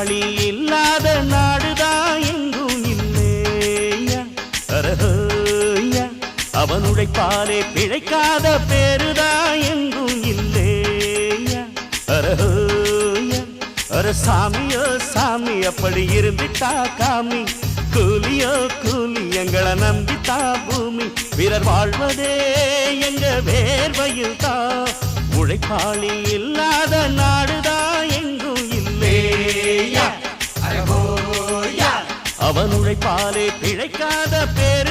உழைப்பாளி இல்லாத நாடுதான் எங்கும் இல்லையா அரஹோயா அவன் உழைப்பாலே பிழைக்காத பேருதான் எங்கும் இல்லையா அரஹோயா அர சாமியோ சாமி அப்படி இருந்துட்டா காமி கூலியோ கூலி எங்களை நம்பித்தா பூமி வீரர் வாழ்வதே எங்க வேர்வையில் தான் உழைப்பாளி இல்லாத நாடுதான் எங்கும் இல்லையா அவன் உழைப்பாலே பிழைக்காத பேர்